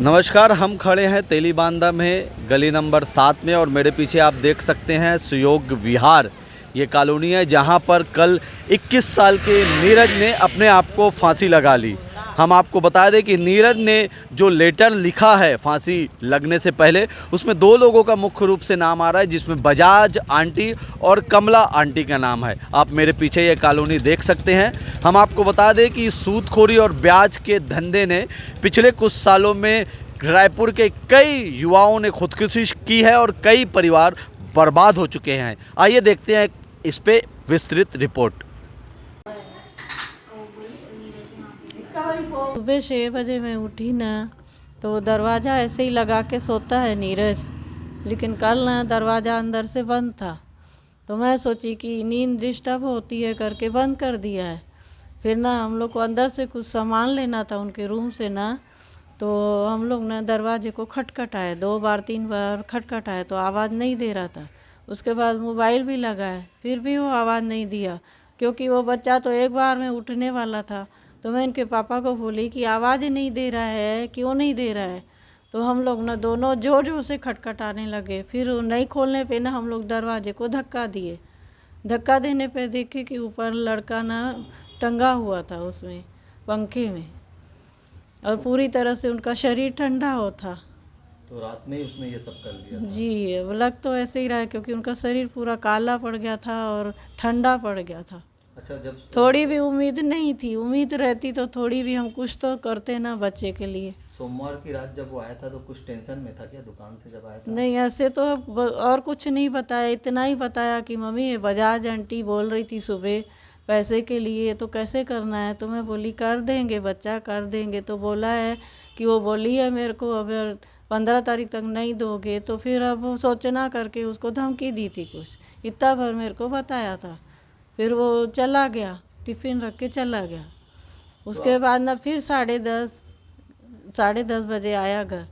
नमस्कार, हम खड़े हैं तेलीबांधा में गली नंबर 7 में और मेरे पीछे आप देख सकते हैं सुयोग विहार। ये कॉलोनी है जहां पर कल 21 साल के नीरज ने अपने आप को फांसी लगा ली। हम आपको बता दें कि नीरज ने जो लेटर लिखा है फांसी लगने से पहले, उसमें दो लोगों का मुख्य रूप से नाम आ रहा है, जिसमें बजाज आंटी और कमला आंटी का नाम है। आप मेरे पीछे ये कॉलोनी देख सकते हैं। हम आपको बता दें कि सूदखोरी और ब्याज के धंधे ने पिछले कुछ सालों में रायपुर के कई युवाओं ने खुदकुशी की है और कई परिवार बर्बाद हो चुके हैं। आइए देखते हैं इस पे विस्तृत रिपोर्ट। सुबह 6 बजे मैं उठी ना, तो दरवाज़ा ऐसे ही लगा के सोता है नीरज, लेकिन कल ना दरवाज़ा अंदर से बंद था। तो मैं सोची कि नींद डिस्टर्ब होती है करके बंद कर दिया है। फिर ना हम लोग को अंदर से कुछ सामान लेना था उनके रूम से ना, तो हम लोग ना दरवाजे को खटखटाए, 2 बार 3 बार खटखटाए तो आवाज़ नहीं दे रहा था। उसके बाद मोबाइल भी लगाए, फिर भी वो आवाज़ नहीं दिया, क्योंकि वो बच्चा तो एक बार में उठने वाला था। तो मैं इनके पापा को बोली कि आवाज़ ही नहीं दे रहा है, क्यों नहीं दे रहा है। तो हम लोग ना दोनों जोर जोर से खटखटाने लगे। फिर नहीं खोलने पे ना हम लोग दरवाजे को धक्का दिए। धक्का देने पे देखे कि ऊपर लड़का ना टंगा हुआ था उसमें, पंखे में, और पूरी तरह से उनका शरीर ठंडा हो था। तो रात में ही उसने ये सब कर लिया था? जी, अब लग तो ऐसे ही रहा है, क्योंकि उनका शरीर पूरा काला पड़ गया था और ठंडा पड़ गया था। अच्छा, जब थोड़ी भी उम्मीद नहीं थी, उम्मीद रहती तो थोड़ी भी हम कुछ तो करते ना बच्चे के लिए। सोमवार की रात जब वो आया था तो कुछ टेंशन में था क्या दुकान से जब आया था? नहीं, ऐसे तो और कुछ नहीं बताया, इतना ही बताया कि मम्मी ये बजाज आंटी बोल रही थी सुबह पैसे के लिए, तो कैसे करना है। तो मैं बोली कर देंगे बच्चा, कर देंगे। तो बोला है कि वो बोली है मेरे को अगर 15 तारीख तक नहीं दोगे तो फिर अब वो सोचना करके उसको धमकी दी थी कुछ, इतना भर मेरे को बताया था। फिर वो चला गया, टिफ़िन रख के चला गया। उसके बाद ना फिर 10:30 बजे आया घर।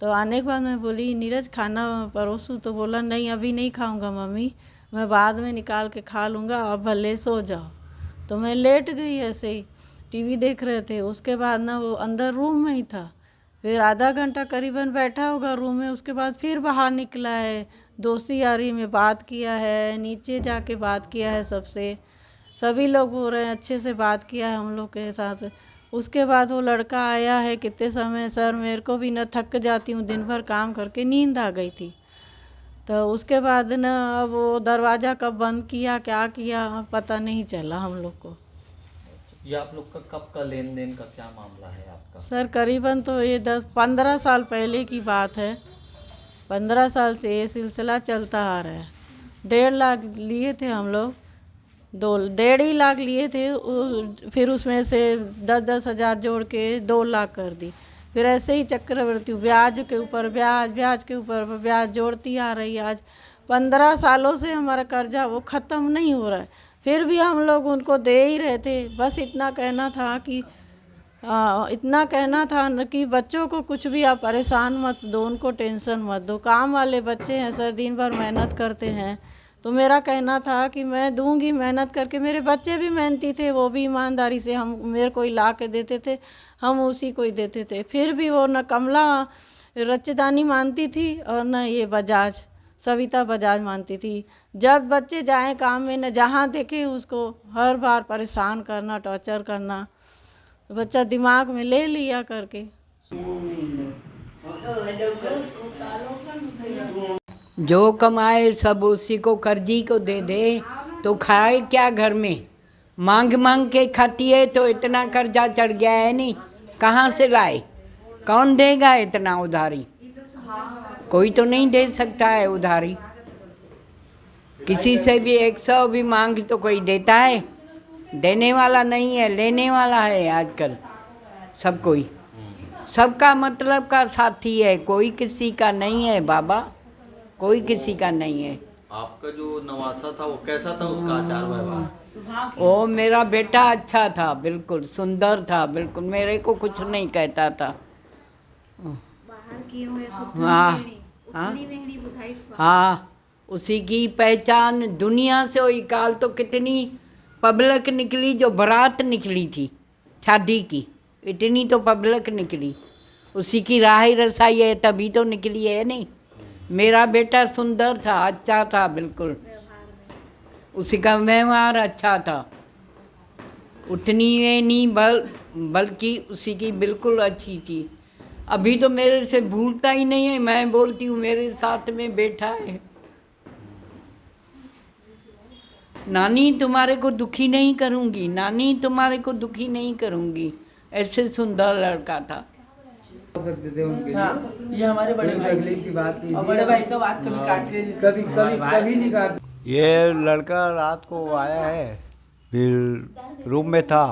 तो आने के बाद मैं बोली नीरज खाना परोसूं, तो बोला नहीं अभी नहीं खाऊंगा मम्मी, मैं बाद में निकाल के खा लूँगा, अब भले सो जाओ। तो मैं लेट गई, ऐसे ही टीवी देख रहे थे। उसके बाद ना वो अंदर रूम में ही था। फिर आधा घंटा करीबन बैठा होगा रूम में, उसके बाद फिर बाहर निकला है, दोस्ती यारी में बात किया है, नीचे जाके बात किया है सबसे, सभी लोग बोल रहे हैं अच्छे से बात किया है हम लोग के साथ। उसके बाद वो लड़का आया है कितने समय, सर मेरे को भी न, थक जाती हूँ दिन भर काम करके, नींद आ गई थी। तो उसके बाद न अब वो दरवाज़ा कब बंद किया क्या किया पता नहीं चला हम लोग को। ये आप लोग का कब का लेन देन का क्या मामला है आपका? सर करीबन तो ये 10-15 साल पहले की बात है। 15 साल से ये सिलसिला चलता आ रहा है। 1.5 लाख लिए थे हम लोग, 1.5 ही लाख लिए थे। फिर उसमें से 10-10 हज़ार जोड़ के 2 लाख कर दी। फिर ऐसे ही चक्रवृद्धि ब्याज के ऊपर ब्याज, ब्याज के ऊपर ब्याज जोड़ती आ रही है। आज 15 सालों से हमारा कर्जा वो ख़त्म नहीं हो रहा है, फिर भी हम लोग उनको दे ही रहे थे। बस इतना कहना था कि कि बच्चों को कुछ भी आप परेशान मत दो, उनको टेंशन मत दो। काम वाले बच्चे हैं सर, दिन भर मेहनत करते हैं। तो मेरा कहना था कि मैं दूंगी मेहनत करके, मेरे बच्चे भी मेहनती थे, वो भी ईमानदारी से हम मेरे को ही ला के देते थे, हम उसी को ही देते थे। फिर भी वो न कमला रच्चदानी मानती थी और न ये बजाज, सविता बजाज मानती थी। जब बच्चे जाएं काम में, न जहाँ देखे उसको हर बार परेशान करना, टॉर्चर करना, बच्चा दिमाग में ले लिया करके। जो कमाए सब उसी को कर्जी को दे दे तो खाए क्या घर में। मांग मांग के खाती है तो इतना कर्जा चढ़ गया है, नहीं कहाँ से लाए, कौन देगा इतना उधारी। कोई तो नहीं दे सकता है उधारी, किसी से भी 100 भी मांग तो कोई देता है। देने वाला नहीं है, लेने वाला है आजकल सब। कोई सबका मतलब का साथी है, कोई किसी का नहीं है बाबा, कोई किसी का नहीं है। आपका जो नवासा था वो कैसा था, उसका आचार व्यवहार? वो मेरा बेटा अच्छा था, बिल्कुल सुंदर था, बिल्कुल मेरे को कुछ नहीं कहता था। हाँ हाँ हाँ, उसी की पहचान दुनिया से हुई। काल तो कितनी पब्लिक निकली, जो बारात निकली थी शादी की, इतनी तो पब्लिक निकली। उसी की राह ही रसाई है, तभी तो निकली है नहीं। मेरा बेटा सुंदर था, अच्छा था, बिल्कुल उसी का व्यवहार अच्छा था, उठनी में नहीं बल्कि उसी की बिल्कुल अच्छी थी। अभी तो मेरे से भूलता ही नहीं है, मैं बोलती हूँ मेरे साथ में बैठा है, नानी तुम्हारे को दुखी नहीं करूँगी, नानी तुम्हारे को दुखी नहीं करूँगी। ऐसे सुंदर लड़का था। सकते थे उनके हाँ, लिए। ये हमारे बड़े कोई भाई तकलीफ की बात नहीं और थी। बड़े भाई का बात कभी काटते नहीं। कभी कभी कभी नहीं काटते। ये लड़का रात को आया है, फिर रूम में था,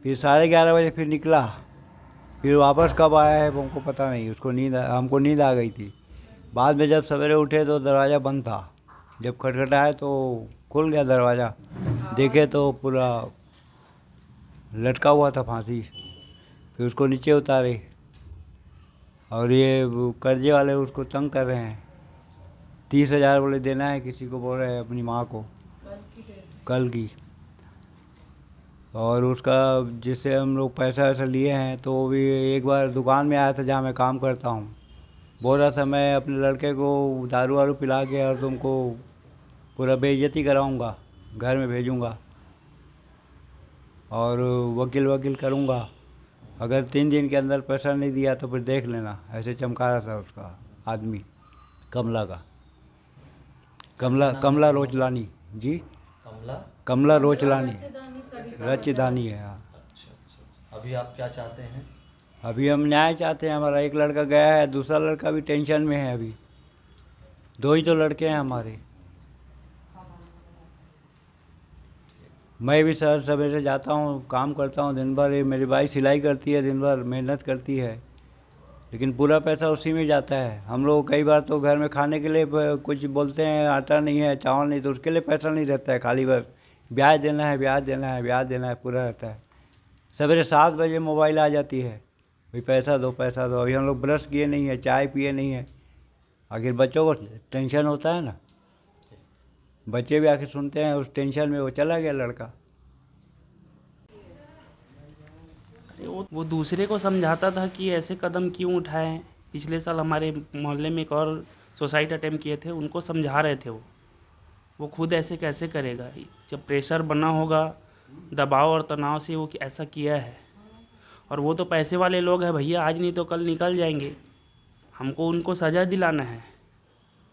फिर 11:30 बजे फिर निकला, फिर वापस कब आया है वो हमको पता नहीं। हमको नींद आ गई थी। बाद में जब सवेरे उठे तो दरवाज़ा बंद था। जब खटखटाया तो खुल गया दरवाज़ा, देखे तो पूरा लटका हुआ था फांसी। फिर उसको नीचे उतारे और ये वो कर्जे वाले उसको तंग कर रहे हैं। 30,000 बोले देना है, किसी को बोल रहे हैं अपनी माँ को कल की। और उसका जिससे हम लोग पैसा वैसा लिए हैं, तो वो भी एक बार दुकान में आया था जहाँ मैं काम करता हूँ, बोल रहा था मैं अपने लड़के को दारू वारू पिला के और तुमको पूरा बेइज्जती कराऊंगा, घर में भेजूंगा और वकील करूंगा, अगर 3 दिन के अंदर पैसा नहीं दिया तो फिर देख लेना। ऐसे चमका रहा था उसका आदमी, कमला का, कमला रोचलानी जी, कमला रोचलानी, रचदानी है। हाँ, अभी आप क्या चाहते हैं? अभी हम न्याय चाहते हैं। हमारा एक लड़का गया है, दूसरा लड़का भी टेंशन में है। अभी 2 ही तो लड़के हैं हमारे। मैं भी शहर सवेरे जाता हूँ, काम करता हूँ दिन भर। मेरी भाई सिलाई करती है, दिन भर मेहनत करती है, लेकिन पूरा पैसा उसी में जाता है। हम लोग कई बार तो घर में खाने के लिए कुछ बोलते हैं, आटा नहीं है, चावल नहीं, तो उसके लिए पैसा नहीं रहता है, खाली बस ब्याज देना है, ब्याज देना है, ब्याज देना है, पूरा रहता है। सवेरे 7 बजे मोबाइल आ जाती है, भाई पैसा दो पैसा दो। अभी हम लोग ब्रश किए नहीं है, चाय पिए नहीं है। आखिर बच्चों को टेंशन होता है ना, बच्चे भी आके सुनते हैं, उस टेंशन में वो चला गया लड़का। वो दूसरे को समझाता था कि ऐसे कदम क्यों उठाएं। पिछले साल हमारे मोहल्ले में एक और सुसाइड अटेम्प्ट किए थे, उनको समझा रहे थे। वो खुद ऐसे कैसे करेगा, जब प्रेशर बना होगा, दबाव और तनाव से वो ऐसा किया है। और वो तो पैसे वाले लोग हैं भैया, आज नहीं तो कल निकल जाएंगे। हमको उनको सज़ा दिलाना है,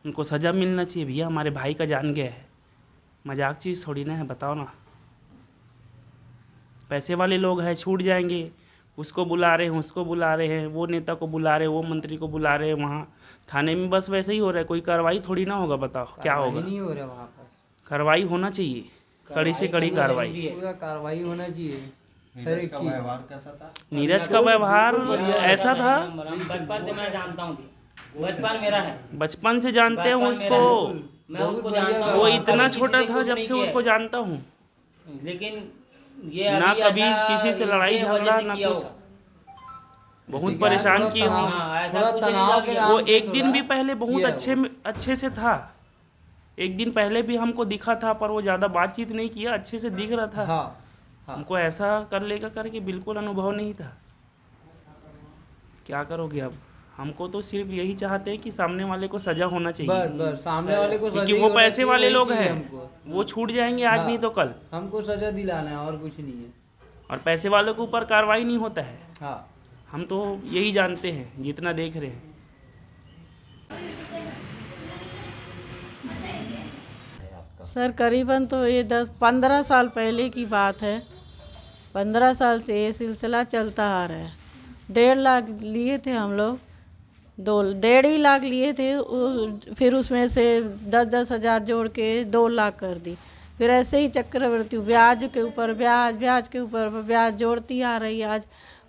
उनको सज़ा मिलना चाहिए भैया। हमारे भाई का जान गया है, मजाक चीज़ थोड़ी ना है, बताओ ना। पैसे वाले लोग हैं, छूट जाएंगे। उसको बुला रहे हैं, उसको बुला रहे हैं, वो नेता को बुला रहे हैं, वो मंत्री को बुला रहे हैं। वहाँ थाने में बस वैसे ही हो रहा है, कोई कार्रवाई थोड़ी ना होगा। बताओ क्या होगा? नहीं हो रहा वहाँ पर। कार्रवाई होना चाहिए, कड़ी से कड़ी कार्रवाई। पूरा कार्रवाई होना चाहिए। नीरज का व्यवहार कैसा था? नीरज का व्यवहार ऐसा था, बचपन से मैं जानता हूँ, बचपन मेरा है, बचपन से जानते हैं उसको। मैं उसको जानता हूँ। वो इतना छोटा था जब से उसको जानता हूँ, लेकिन ये ना अभी कभी ऐसा किसी से लड़ाई ये वजह झगड़ा से ना किया कुछ। होगा। बहुत परेशान किए हूँ। हाँ, ऐसा थोड़ा कुछ नहीं तनाव था के कि- नाम वो से एक दिन भी पहले बहुत किया अच्छे से था। एक दिन पहले भी हमको दिखा था, पर वो ज़्यादा बातचीत नहीं किया, अच्छे से दिख रहा था। हाँ हमको ऐसा कर लेगा करके बिल्कुल अनुभव नहीं था। क्या करोगे अब? हमको तो सिर्फ यही चाहते हैं कि सामने वाले को सजा होना चाहिए, बस सामने वाले को क्योंकि सजा वो ही पैसे होना वाले चाहिए, लोग यही हैं। चाहिए हमको। वो छूट जाएंगे आज हाँ। नहीं तो कल। हमको सजा दिलाना है और कुछ नहीं है। और पैसे वालों के ऊपर कार्रवाई नहीं होता है। हाँ, हम तो यही जानते हैं जितना देख रहे हैं। सर करीबन तो ये 10-15 साल पहले की बात है। 15 साल से ये सिलसिला चलता आ रहा है। 1.5 लाख लिए थे हम लोग, 1.5 ही लाख लिए थे। फिर उसमें से 10-10 हज़ार जोड़ के 2 लाख कर दी। फिर ऐसे ही चक्रवृद्धि ब्याज के ऊपर ब्याज, ब्याज के ऊपर ब्याज जोड़ती आ रही है। आज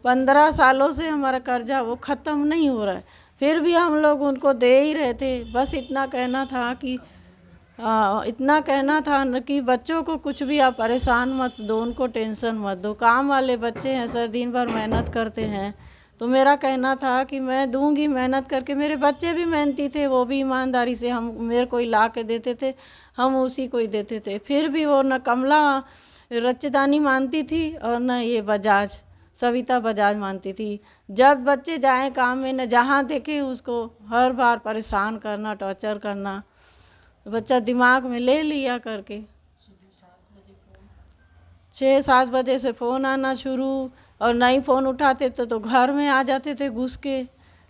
15 सालों से हमारा कर्जा वो ख़त्म नहीं हो रहा है, फिर भी हम लोग उनको दे ही रहे थे। बस इतना कहना था कि बच्चों को कुछ भी आप परेशान मत दो, उनको टेंशन मत दो। काम वाले बच्चे हैं सर, दिन भर मेहनत करते हैं। तो मेरा कहना था कि मैं दूंगी मेहनत करके। मेरे बच्चे भी मेहनती थे, वो भी ईमानदारी से हम मेरे को ही ला के देते थे, हम उसी को ही देते थे। फिर भी वो न कमला रचदानी मानती थी और न ये बजाज। सविता बजाज मानती थी। जब बच्चे जाएं काम में न जहाँ देखे उसको हर बार परेशान करना, टॉर्चर करना, बच्चा दिमाग में ले लिया करके 6-7 बजे से फ़ोन आना शुरू, और नहीं फ़ोन उठाते तो घर में आ जाते थे घुस के,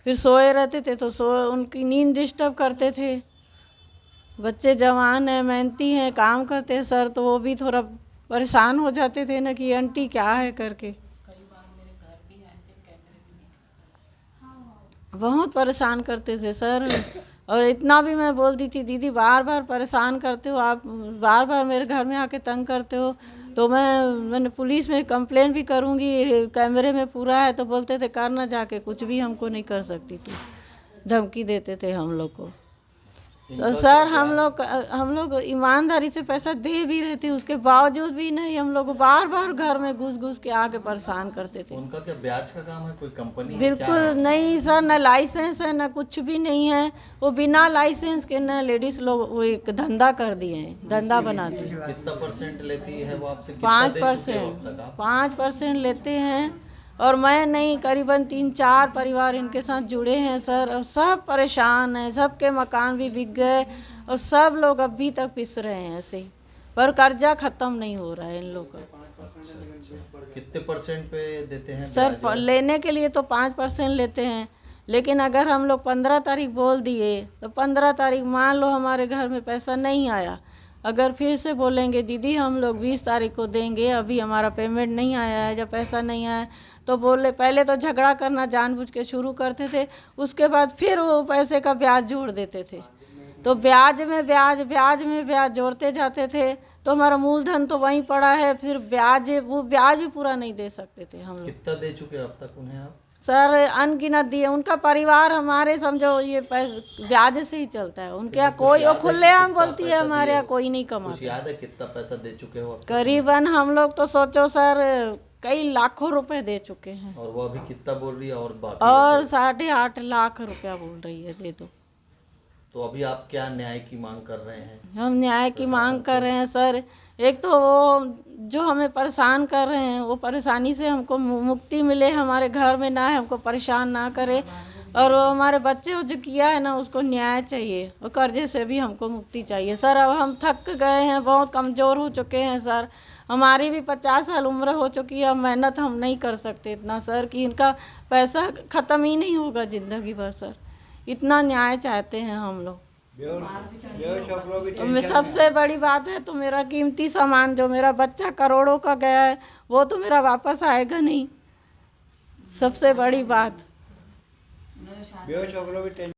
फिर सोए रहते थे तो उनकी नींद डिस्टर्ब करते थे। बच्चे जवान हैं, मेहनती हैं, काम करते हैं सर, तो वो भी थोड़ा परेशान हो जाते थे ना कि आंटी क्या है करके। बहुत परेशान करते थे सर, और इतना भी मैं बोलती थी दीदी बार बार परेशान करते हो आप, बार बार मेरे घर में आके तंग करते हो, तो मैंने पुलिस में कंप्लेंट भी करूँगी, कैमरे में पूरा है। तो बोलते थे करना जाके, कुछ भी हमको नहीं कर सकती तू, धमकी देते थे हम लोग को। तो सर हम लोग ईमानदारी से पैसा दे भी रहे थे, उसके बावजूद भी नहीं, हम लोग बार बार घर में घुस के आके परेशान करते थे। उनका क्या ब्याज का काम है, कोई कंपनी है, बिल्कुल क्या है? नहीं सर, न लाइसेंस है न कुछ भी नहीं है। वो बिना लाइसेंस के न लेडीज लोग वो एक धंधा कर दिए हैं, धंधा बना दिए। कितना % लेती है वो आपसे? 5% 5% लेते हैं, और मैं नहीं, करीबन 3-4 परिवार इनके साथ जुड़े हैं सर, और सब परेशान हैं, सबके मकान भी बिक गए, और सब लोग अभी तक पिस रहे हैं ऐसे ही, पर कर्जा ख़त्म नहीं हो रहा है इन लोग का। कितने % पे देते हैं सर ब्याज? लेने के लिए तो 5% लेते हैं, लेकिन अगर हम लोग 15 तारीख बोल दिए तो 15 तारीख मान लो हमारे घर में पैसा नहीं आया, अगर फिर से बोलेंगे दीदी हम लोग 20 तारीख को देंगे, अभी हमारा पेमेंट नहीं आया है, जब पैसा नहीं आया, तो बोले पहले तो झगड़ा करना जानबूझ के शुरू करते थे, उसके बाद फिर वो पैसे का ब्याज जोड़ देते थे। तो ब्याज में ब्याज जोड़ते जाते थे, तो हमारा मूलधन तो वहीं पड़ा है, फिर वो ब्याज भी पूरा नहीं दे सकते थे हम लोग। कितना दे चुके अब तक उन्हें आप? सर अनगिनत दिए, उनका परिवार हमारे समझो ये ब्याज से ही चलता है, उनके यहाँ कोई, वो खुलेआम बोलती है हमारे यहाँ कोई नहीं कुछ कमाता। याद है कितना पैसा दे चुके हो अब तक? करीबन हम लोग तो सोचो सर कई लाखों रुपए दे चुके हैं, और वो अभी कितना बोल रही है और बाकी? और 8.5 लाख रुपया बोल रही है दे दो। तो अभी आप क्या न्याय की मांग कर रहे हैं? हम न्याय की मांग कर रहे हैं सर, एक तो वो जो हमें परेशान कर रहे हैं वो परेशानी से हमको मुक्ति मिले, हमारे घर में ना है, हमको परेशान ना करे, और वो हमारे बच्चे को जो किया है ना उसको न्याय चाहिए, और कर्जे से भी हमको मुक्ति चाहिए सर। अब हम थक गए हैं, बहुत कमज़ोर हो चुके हैं सर, हमारी भी 50 साल उम्र हो चुकी है, मेहनत हम नहीं कर सकते इतना सर कि इनका पैसा ख़त्म ही नहीं होगा ज़िंदगी भर सर, इतना न्याय चाहते हैं हम लोग। तो सबसे बड़ी बात है तो मेरा कीमती सामान जो मेरा बच्चा करोड़ों का गया है वो तो मेरा वापस आएगा नहीं, सबसे बड़ी बात।